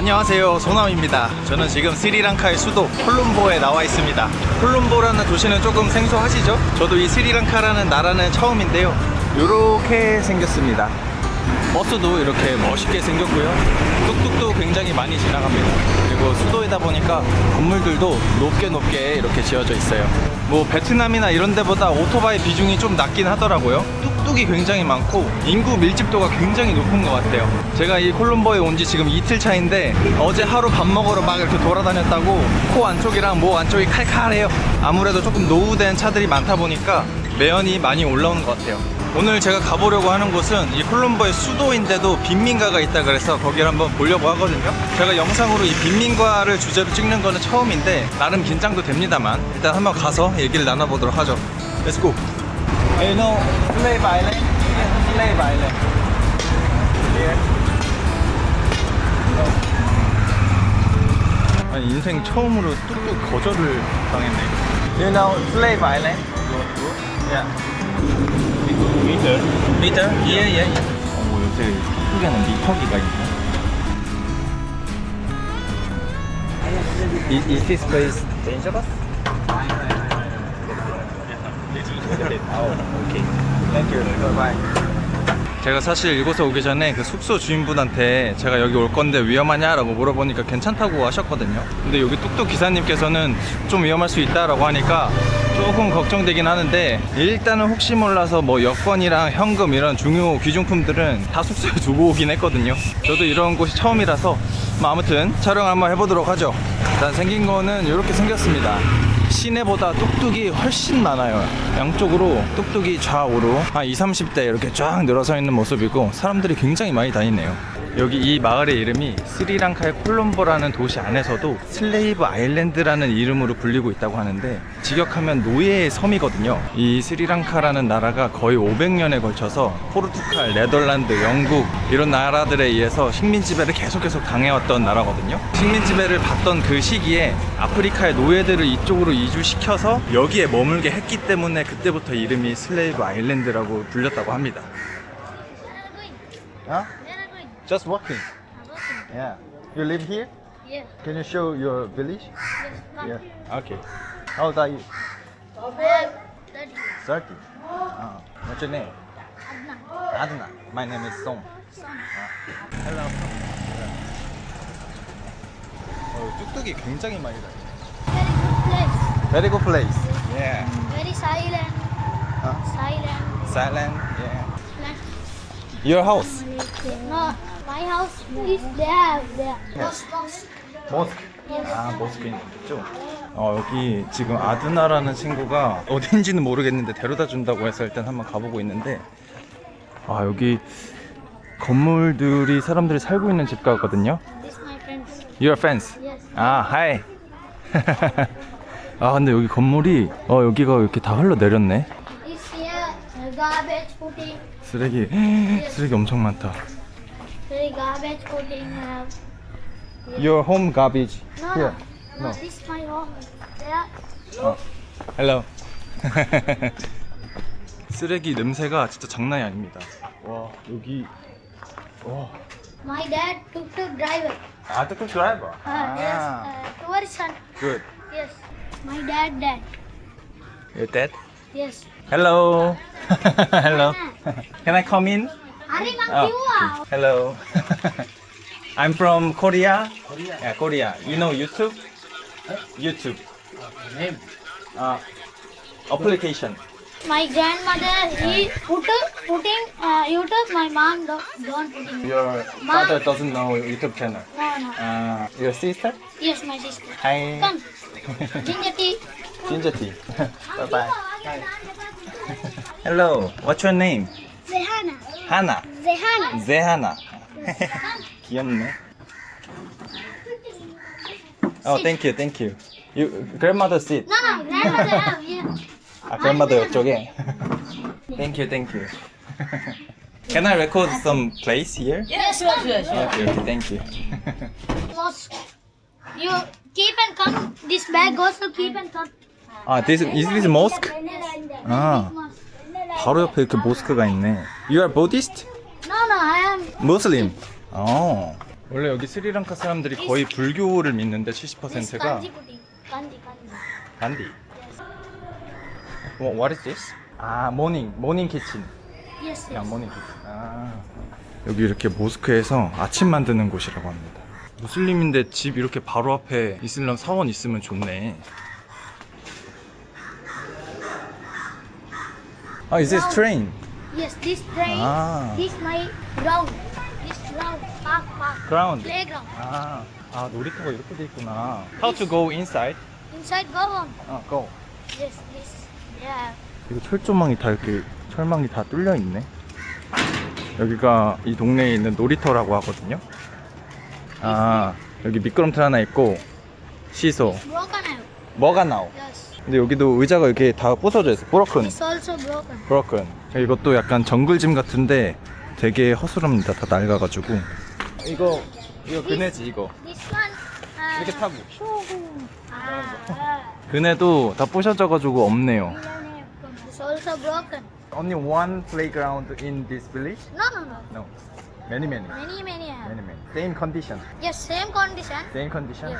안녕하세요, 소남입니다. 저는 지금 스리랑카의 수도 콜롬보에 나와 있습니다. 콜롬보라는 도시는 조금 생소하시죠? 저도 이 스리랑카라는 나라는 처음인데요, 이렇게 생겼습니다. 버스도 이렇게 멋있게 생겼고요, 뚝뚝도 굉장히 많이 지나갑니다. 그리고 수도이다 보니까 건물들도 높게 이렇게 지어져 있어요. 뭐 베트남이나 이런 데보다 오토바이 비중이 좀 낮긴 하더라고요. 뚝뚝이 굉장히 많고 인구 밀집도가 굉장히 높은 것 같아요. 제가 이 콜롬보에 온 지 지금 이틀 차인데 어제 하루 밥 먹으러 막 이렇게 돌아다녔다고 코 안쪽이랑 목 안쪽이 칼칼해요. 아무래도 조금 노후된 차들이 많다 보니까 매연이 많이 올라오는 것 같아요. 오늘 제가 가보려고 하는 곳은 이 콜롬보의 수도인데도 빈민가가 있다 그래서 거기를 한번 보려고 하거든요. 제가 영상으로 이 빈민가를 주제로 찍는 거는 처음인데 나름 긴장도 됩니다만 일단 한번 가서 얘기를 나눠보도록 하죠. Let's go. You know Slave Island? Slave Island. Here. 아니, 인생 처음으로 뚝뚝 거절을 당했네. You know Slave Island? Yeah. 미터? 예. 요새 뚝뚝에는 미터기가 있네. Is this place dangerous? Okay. Thank you. Bye. 제가 사실 이곳에 오기 전에 그 숙소 주인분한테 제가 여기 올 건데 위험하냐라고 물어보니까 괜찮다고 하셨거든요. 근데 여기 뚝뚝 기사님께서는 좀 위험할 수 있다라고 하니까 조금 걱정되긴 하는데, 일단은 혹시 몰라서 뭐 여권이랑 현금 이런 중요 귀중품들은 다 숙소에 두고 오긴 했거든요. 저도 이런 곳이 처음이라서 뭐 아무튼 촬영 한번 해보도록 하죠. 일단 생긴 거는 이렇게 생겼습니다. 시내보다 뚝뚝이 훨씬 많아요. 양쪽으로 뚝뚝이 좌우로 한 20, 30대 이렇게 쫙 늘어서 있는 모습이고 사람들이 굉장히 많이 다니네요. 여기 이 마을의 이름이 스리랑카의 콜롬보라는 도시 안에서도 슬레이브 아일랜드라는 이름으로 불리고 있다고 하는데, 직역하면 노예의 섬이거든요. 이 스리랑카라는 나라가 거의 500년에 걸쳐서 포르투갈, 네덜란드, 영국 이런 나라들에 의해서 식민 지배를 계속 당해왔던 나라거든요. 식민 지배를 받던 그 시기에 아프리카의 노예들을 이쪽으로 이주시켜서 여기에 머물게 했기 때문에 그때부터 이름이 슬레이브 아일랜드라고 불렸다고 합니다. 어? Just walking. Yeah. You live here? Yeah. Can you show your village? Yes. Yeah. Okay. How old are you? I am 30. 30. What's your name? Adna. My name is Song. Hello. 뚝뚝이 굉장히 많이 다녀요. Very good place. Very good place. Yeah. Very silent. Silent. Silent. Yeah. Your house? No, my house is there. Yes. Mosque. 모스크. Yes. 모스크 있죠. 여기 지금 아드나라는 친구가 어딘지는 모르겠는데 데려다 준다고 해서 일단 한번 가보고 있는데, 여기 건물들이 사람들이 살고 있는 집 같거든요. This is my friends. Your friends? Yes. Hi. 근데 여기 건물이 여기가 이렇게 다 흘러내렸네. This here garbage putting. 쓰레기 엄청 많다. Very garbage putting. Your home garbage. No, Here. no. This is my home. There. Hello. 쓰레기 냄새가 진짜 장난이 아닙니다. 와, 여기. 와. My dad took the driver. 뚝뚝 드라이버. Yes. Towards son. Good. Yes. My dad. Your dad? Yes. Hello. Hello. Can I come in? Ari mang Hello. I'm from Korea. Yeah, Korea. You know YouTube? YouTube. Name? Application. My grandmother, he putting YouTube. My mom don't putting. Your father doesn't know YouTube channel. No. Your sister? Yes, my sister. Hi. Come. Ginger tea. Ginger tea. Bye bye. Hello. What's your name? Zehana. Hana. Zehana. Zehana. 귀엽네. Thank you. You grandmother sit. No, grandmother have here. grandmother 이쪽에. Thank you. Can I record some place here? Yes. Okay, thank you. Mosque. You keep and come. This bag also keep and come. Is this mosque? 아, Mosque. 바로 옆에 이렇게 모스크가 있네. You are Buddhist? No, I am. Muslim? 원래 여기 스리랑카 사람들이 거의 불교를 믿는데 This 70%가 kanji pudding. Kanji. 간디. Yes. What is this? 아, 모닝 키친. Yes. 야, Yes. 모닝 키친. 아. 여기 이렇게 모스크에서 아침 만드는 곳이라고 합니다. 무슬림인데 집 이렇게 바로 앞에 이슬람 사원 있으면 좋네. 아, is this train? Yes. This train. Ah. This my ground. This ground. Park. Ground. Playground. 아, 놀이터가 이렇게 돼 있구나. How to go inside? Inside go on. Go. Yes. This. Yeah. 이거 철조망이 다 이렇게 철망이 다 뚫려 있네. 여기가 이 동네에 있는 놀이터라고 하거든요. 아, 여기 미끄럼틀 하나 있고 시소. Broken out. 뭐가 나오? Yes. 근데 여기도 의자가 이렇게 다 부서져 있어. 브로큰. It's also broken. 브로큰. 이것도 약간 정글짐 같은데 되게 허술합니다. 다 낡아가지고. 이거 그네지 이거. This one. 이렇게 타고. Ah. 그네도 다 부셔져가지고 없네요. It's also broken. Only one playground in this village? No. No. Many. Many have. Same condition. Yes, same condition. Same condition.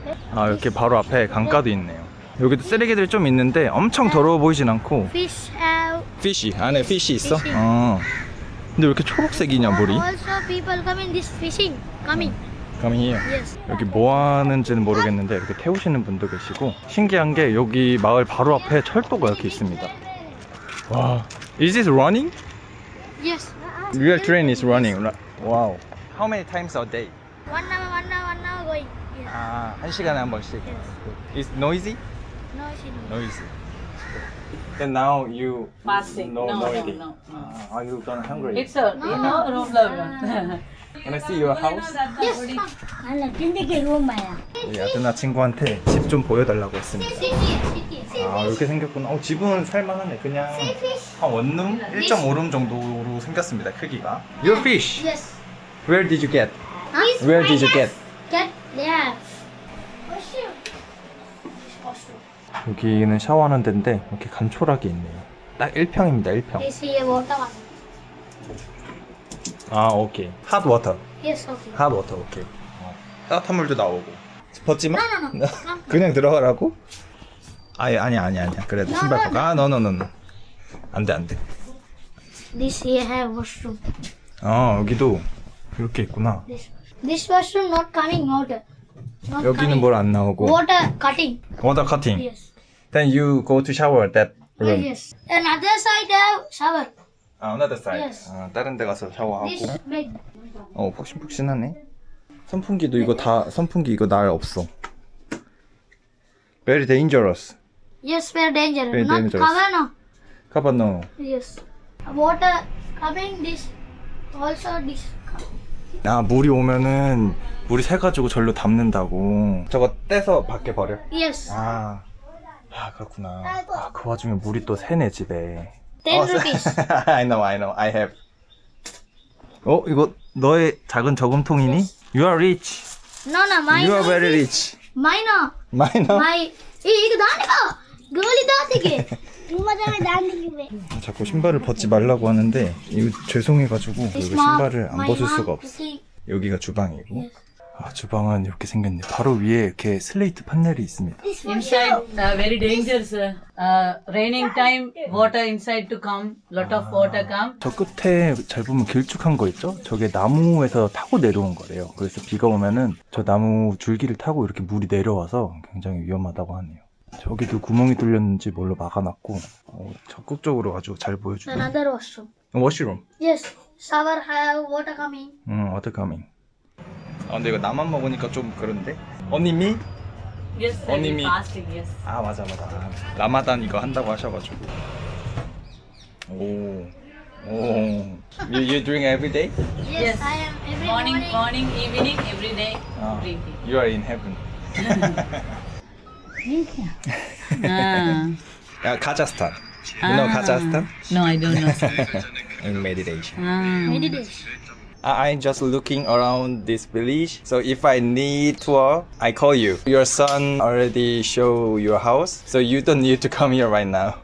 Yes. 아, 이렇게 바로 앞에 강가도 있네요. 여기도 쓰레기들이 좀 있는데 엄청 더러워 보이진 않고. Fish have. 피쉬 안에 피쉬 있어? Fishing. 근데 왜 이렇게 초록색이냐 물이? Also, people come in this fishing. Coming. Come here. Yes. 여기 뭐 하는지는 모르겠는데 이렇게 태우시는 분도 계시고 신기한 게 여기 마을 바로 앞에 철도가 이렇게 있습니다. 와, is this running? Yes. Real train is running. Wow. How many times a day? 1 hour going. Yes. 아, 한 시간에 한 번씩. Yes. Is noisy? No, she knows. Noisy. Then now you Fasting. No, already. no. Are you gonna hungry? It's a no problem. Can I see your house? Yes, come. 우리 아드나 친구한테 집 좀 보여달라고 했습니다. City. 아, 이렇게 생겼구나. 집은 살만하네. 그냥 한 원룸 1.5룸 정도로 생겼습니다. 크기가. Your fish. Yes. Where did you get? Huh? Where did you get? Get there. 여기는 샤워하는 데인데 이렇게 간촐하게 있네요. 딱 1평입니다. 1평. Is here water one? 아, 오케이. Hot water. Yes, okay. Hot water. 오케이. 따뜻한 물도 나오고. 벗지 마. No. 그냥 들어가라고? 아니야. 그래도 신발 벗고. 아, no. 안 돼. This here have washroom. 아, 여기도 이렇게 있구나. This washroom not coming water. Not 여기는 coming. 뭘 안 나오고. Water cutting. Water cutting. Yes. Then you go to shower that room. Yes. Another side have shower. 아, another side. Yes. 아, 다른 데 가서 샤워하고. This bed. 푹신푹신하네. 선풍기도 이거 다 선풍기 이거 날 없어. Very dangerous. Yes, very dangerous. Very not dangerous. cover no. Cover no. Yes. Water coming this. Also this. 아, 물이 오면은 물이 새가지고 절로 담는다고. 저거 떼서 밖에 버려. Yes. 아, 그렇구나. 아, 그 와중에 물이 또 새네 집에. 10 rupees. I know. I have. 이거 너의 작은 저금통이니? You are rich. No, mine. You are very rich. Mine. Mine? My. 이거 나니까. girl이 나한테. 이모장에 나한테. 자꾸 신발을 벗지 말라고 하는데 이거 죄송해가지고 여기 신발을 안 벗을 수가 없어. 여기가 주방이고. 아, 주방은 이렇게 생겼네. 바로 위에 이렇게 슬레이트 판넬이 있습니다. Inside, very dangerous. Raining time, water inside to come. Lot of water come. 저 끝에 잘 보면 길쭉한 거 있죠? 저게 나무에서 타고 내려온 거래요. 그래서 비가 오면은 저 나무 줄기를 타고 이렇게 물이 내려와서 굉장히 위험하다고 하네요. 저기도 구멍이 뚫렸는지 뭘로 막아놨고 적극적으로 아주 잘 보여주네요. Another washroom. 워시룸. Yes. Shower have water coming. 어떡하밍. 아, 근데 이거 나만 먹으니까 좀 그런데? 언니미? Yes, sir. Only me. Fasting, yes. 아, 맞아. 라마단 이거 한다고 하셔가지고. 오. You drink every day? Yes, I am every Morning, evening, every day 아, drinking. you are in heaven. 야, 카자흐스탄. You know Kazakhstan? No, I don't know. Sir. In meditation. meditation. I'm just looking around this village. So if I need tour, I call you. Your son already show your house, so you don't need to come here right now.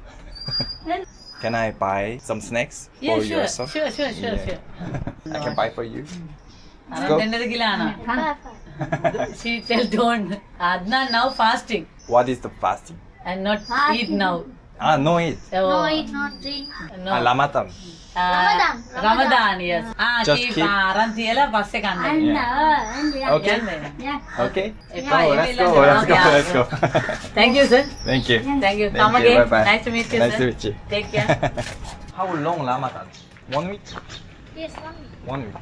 Can I buy some snacks Yeah, for sure, your son? sure. I can buy for you. She tell don't. Adnan now fasting What is the fasting? and not eat now. Ah, no eat. No eat, not drink. No. Ramadan. Ramadan. Ramadan, yes. Just keep- Rantiela passe kande. Okay. Okay. Bye. Let's go. Thank you, sir. Thank you. Thank you. Thank Come you. again. Bye-bye. Nice to meet you, Nice sir. to meet you. Take care. How long Ramadan? 1 week? Yes, mommy. 1 week.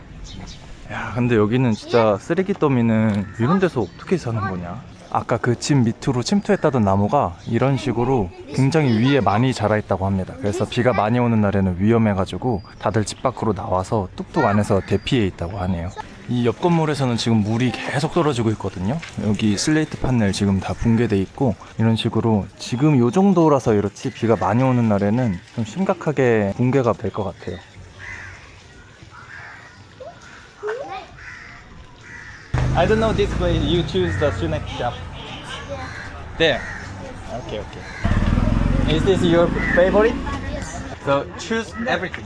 야, 근데 여기는 진짜 쓰레기 더미는 이런 데서 어떻게 사는 거냐? 아까 그 집 밑으로 침투했다던 나무가 이런 식으로 굉장히 위에 많이 자라있다고 합니다. 그래서 비가 많이 오는 날에는 위험해가지고 다들 집 밖으로 나와서 뚝뚝 안에서 대피해 있다고 하네요. 이 옆 건물에서는 지금 물이 계속 떨어지고 있거든요. 여기 슬레이트 판넬 지금 다 붕괴돼 있고 이런 식으로 지금 요 정도라서 이렇지 비가 많이 오는 날에는 좀 심각하게 붕괴가 될 것 같아요. I don't know this way. You choose the snack shop. There. Okay. Is this your favorite? So choose everything.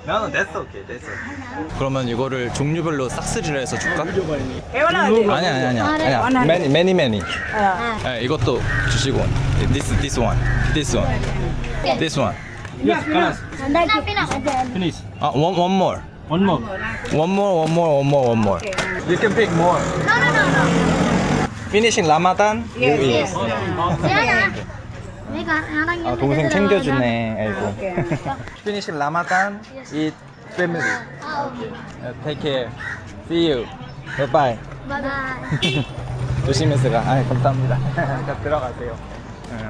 No, that's okay. 그러면 이거를 종류별로 싹쓸이를 해서 줄까? 아니야. Many. 네, 이것도 주시고. This one. Finish. One more. One more. You can pick more. No. Finishing Ramadan. Yes. Diana. Mega, 동생 챙겨주네. 아이고. Finishing Ramadan. Eat family. Take care. See you. Bye. Bye. 조심해서 가. 감사합니다. 들어가세요.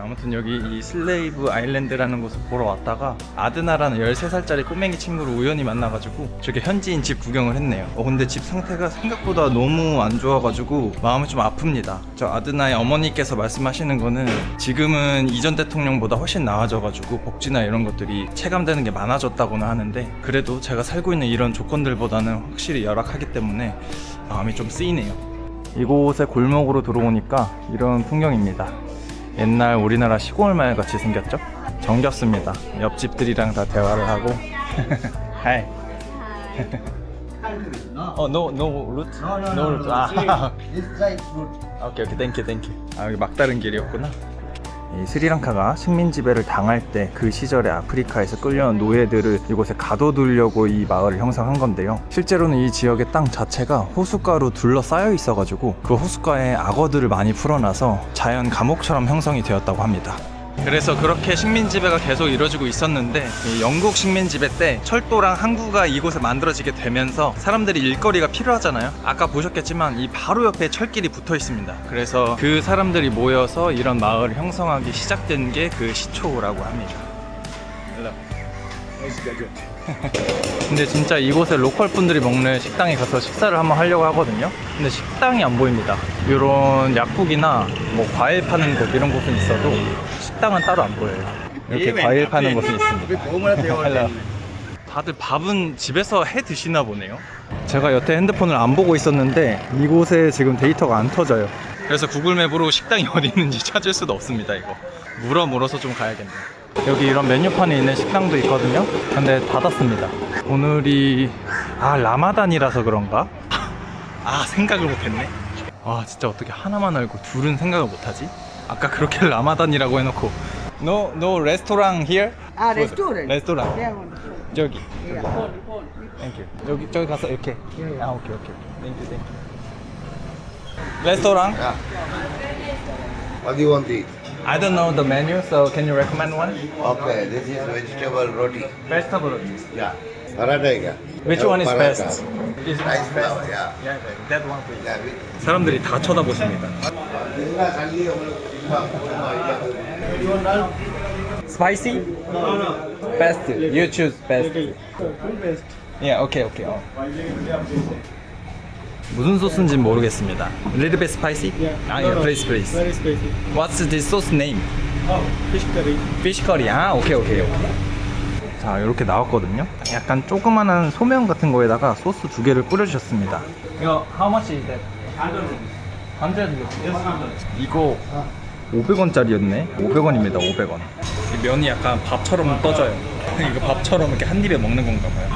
아무튼 여기 이 슬레이브 아일랜드라는 곳을 보러 왔다가 아드나라는 13살짜리 꼬맹이 친구를 우연히 만나가지고 저게 현지인 집 구경을 했네요. 근데 집 상태가 생각보다 너무 안 좋아가지고 마음이 좀 아픕니다. 저 아드나의 어머니께서 말씀하시는 거는 지금은 이전 대통령보다 훨씬 나아져가지고 복지나 이런 것들이 체감되는 게 많아졌다고는 하는데 그래도 제가 살고 있는 이런 조건들보다는 확실히 열악하기 때문에 마음이 좀 쓰이네요. 이곳의 골목으로 들어오니까 이런 풍경입니다. 옛날 우리나라 시골 마을 같이 생겼죠? 정겹습니다. 옆집들이랑 다 대화를 하고. Hi. No route? No route. 오케이, thank you. 여기 막다른 길이었구나. 이 스리랑카가 식민 지배를 당할 때 그 시절에 아프리카에서 끌려온 노예들을 이곳에 가둬두려고 이 마을을 형성한 건데요. 실제로는 이 지역의 땅 자체가 호숫가로 둘러싸여 있어가지고 그 호숫가에 악어들을 많이 풀어놔서 자연 감옥처럼 형성이 되었다고 합니다. 그래서 그렇게 식민 지배가 계속 이루어지고 있었는데 이 영국 식민 지배 때 철도랑 항구가 이곳에 만들어지게 되면서 사람들이 일거리가 필요하잖아요. 아까 보셨겠지만 이 바로 옆에 철길이 붙어 있습니다. 그래서 그 사람들이 모여서 이런 마을을 형성하기 시작된 게 그 시초라고 합니다. 근데 진짜 이곳에 로컬 분들이 먹는 식당에 가서 식사를 한번 하려고 하거든요. 근데 식당이 안 보입니다. 이런 약국이나 뭐 과일 파는 곳 이런 곳은 있어도 식당은 따로 안 보여요. 이렇게 과일 파는 곳은 있습니다. 다들 밥은 집에서 해 드시나 보네요. 제가 여태 핸드폰을 안 보고 있었는데 이곳에 지금 데이터가 안 터져요. 그래서 구글맵으로 식당이 어디 있는지 찾을 수도 없습니다. 이거 물어서 좀 가야겠네요. 여기 이런 메뉴판이 있는 식당도 있거든요. 근데 닫았습니다. 오늘이 라마단이라서 그런가? 생각을 못했네. 진짜 어떻게 하나만 알고 둘은 생각을 못하지? 아까 그렇게 라마단이라고 해놓고 No restaurant here? Restaurant. 레스토랑. Yeah, wonderful. 저기. Yeah. Thank you. 저기 가서 이렇게. 오케이. Thank you. 레스토랑? Yeah. What do you want to eat? I don't know the menu, so can you recommend one? Okay, this is vegetable roti. Vegetable roti. Yeah. Paratha kya? Which one is Paratha. best? Is Rice flour, yeah. Yeah, that one please. Yeah, with 사람들이 다 쳐다보십니다. Spicy? Best. You choose best. Yeah, okay. 무슨 소스인지는 모르겠습니다. Little bit spicy? Yeah, please. Very spicy. What's this sauce name? Fish curry. Fish curry. 오케이. 자, 이렇게 나왔거든요. 약간 조그만한 소면 같은 거에다가 소스 2개를 뿌려주셨습니다. 이거 how much is that? 100. 이거 500원짜리였네. 500원입니다. 500원. 이 면이 약간 밥처럼 떠져요. 이거 밥처럼 이렇게 한 입에 먹는 건가 봐요.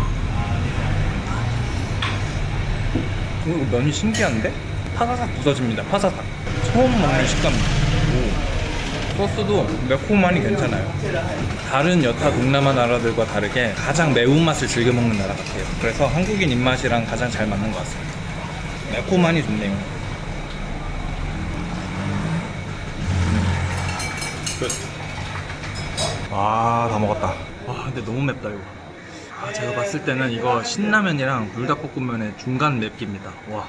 이거 면이 신기한데? 파사삭 부서집니다. 파사삭. 처음 먹는 식감입니다. 오. 소스도 매콤하니 괜찮아요. 다른 여타 동남아 나라들과 다르게 가장 매운맛을 즐겨 먹는 나라 같아요. 그래서 한국인 입맛이랑 가장 잘 맞는 것 같습니다. 매콤하니 좋네요. 끝. 와, 다 먹었다. 와, 근데 너무 맵다 이거. 아, 제가 봤을 때는 이거 신라면이랑 불닭볶음면의 중간 맵기입니다. 와,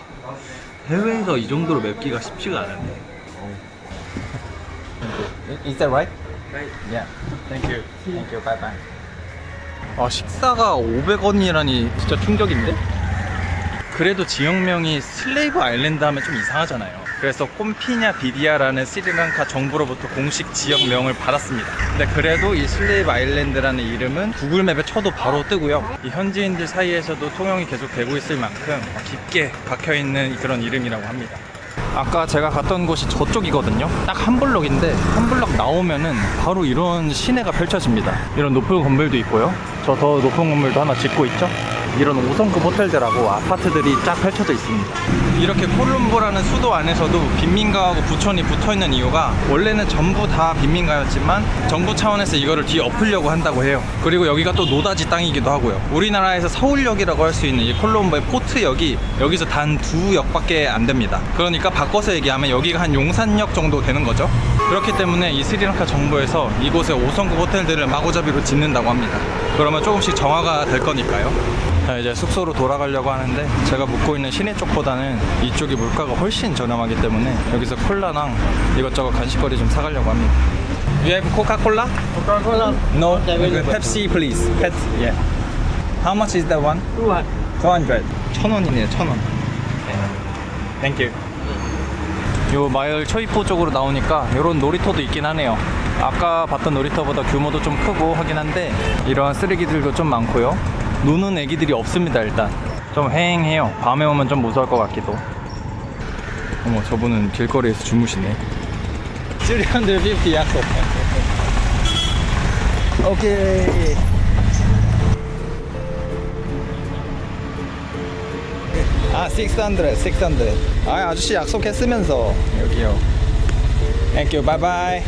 해외에서 이 정도로 맵기가 쉽지가 않은데. Is that right? Right. Yeah. Thank you. Thank you. Bye bye. 아, 식사가 500원이라니 진짜 충격인데? 그래도 지역명이 슬레이브 아일랜드 하면 좀 이상하잖아요. 그래서 꼼피냐 비디아라는 스리랑카 정부로부터 공식 지역명을 받았습니다. 근데 그래도 이 슬레이브 아일랜드라는 이름은 구글맵에 쳐도 바로 뜨고요. 이 현지인들 사이에서도 통용이 계속 되고 있을 만큼 깊게 박혀있는 그런 이름이라고 합니다. 아까 제가 갔던 곳이 저쪽이거든요. 딱 한 블럭인데 한 블럭 나오면은 바로 이런 시내가 펼쳐집니다. 이런 높은 건물도 있고요. 저 더 높은 건물도 하나 짓고 있죠. 이런 5성급 호텔들하고 아파트들이 쫙 펼쳐져 있습니다. 이렇게 콜롬보라는 수도 안에서도 빈민가하고 부촌이 붙어있는 이유가 원래는 전부 다 빈민가였지만 정부 차원에서 이거를 뒤엎으려고 한다고 해요. 그리고 여기가 또 노다지 땅이기도 하고요. 우리나라에서 서울역이라고 할 수 있는 이 콜롬보의 포트역이 여기서 단 2역밖에 안 됩니다. 그러니까 바꿔서 얘기하면 여기가 한 용산역 정도 되는 거죠. 그렇기 때문에 이 스리랑카 정부에서 이곳에 5성급 호텔들을 마구잡이로 짓는다고 합니다. 그러면 조금씩 정화가 될 거니까요. 자, 이제 숙소로 돌아가려고 하는데 제가 묵고 있는 시내 쪽보다는 이쪽이 물가가 훨씬 저렴하기 때문에 여기서 콜라랑 이것저것 간식거리 좀 사가려고 합니다. You have Coca-Cola? Coca-Cola. No. Pepsi, please. Pepsi. Yeah. How much is that one? 200. 200. 1,000원이네요. 1,000원. Thank you. 요 마을 초이포 쪽으로 나오니까 이런 놀이터도 있긴 하네요. 아까 봤던 놀이터보다 규모도 좀 크고 하긴 한데 이러한 쓰레기들도 좀 많고요. 노는 애기들이 없습니다. 일단 좀 휑해요. 밤에 오면 좀 무서울 것 같기도. 어머, 저분은 길거리에서 주무시네. 350 약속. 오케이. 아, 600. 아, 아저씨 약속했으면서. 여기요. 땡큐, 바이바이.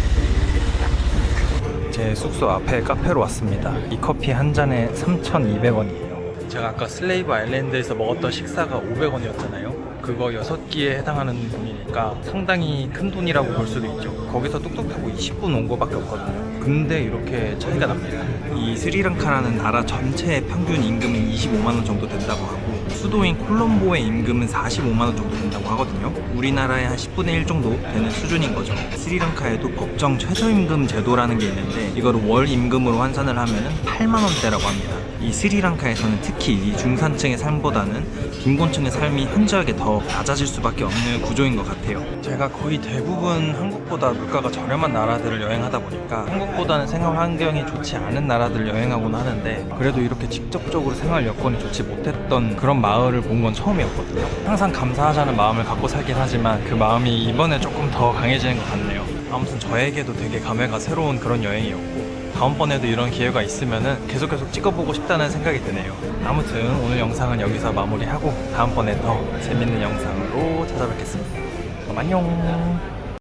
제 숙소 앞에 카페로 왔습니다. 이 커피 한 잔에 3,200원이에요. 제가 아까 슬레이브 아일랜드에서 먹었던 식사가 500원이었잖아요. 그거 6끼에 해당하는 돈이니까 상당히 큰 돈이라고 볼 수도 있죠. 거기서 뚝뚝 타고 20분 온 거밖에 없거든요. 근데 이렇게 차이가 납니다. 이 스리랑카라는 나라 전체의 평균 임금은 25만원 정도 된다고 하고 수도인 콜롬보의 임금은 45만원 정도 된다고 하거든요. 우리나라의 한 10분의 1 정도 되는 수준인 거죠. 스리랑카에도 법정 최저임금 제도라는 게 있는데 이거를 월 임금으로 환산을 하면 8만원대라고 합니다. 이 스리랑카에서는 특히 이 중산층의 삶보다는 빈곤층의 삶이 현저하게 더 낮아질 수밖에 없는 구조인 것 같아요. 제가 거의 대부분 한국보다 물가가 저렴한 나라들을 여행하다 보니까 한국보다는 생활 환경이 좋지 않은 나라들을 여행하곤 하는데 그래도 이렇게 직접적으로 생활 여건이 좋지 못했던 그런 마을을 본 건 처음이었거든요. 항상 감사하자는 마음을 갖고 살긴 하지만 그 마음이 이번에 조금 더 강해지는 것 같네요. 아무튼 저에게도 되게 감회가 새로운 그런 여행이었고 다음번에도 이런 기회가 있으면 계속 찍어보고 싶다는 생각이 드네요. 아무튼 오늘 영상은 여기서 마무리하고 다음번에 더 재밌는 영상으로 찾아뵙겠습니다. 그럼 안녕.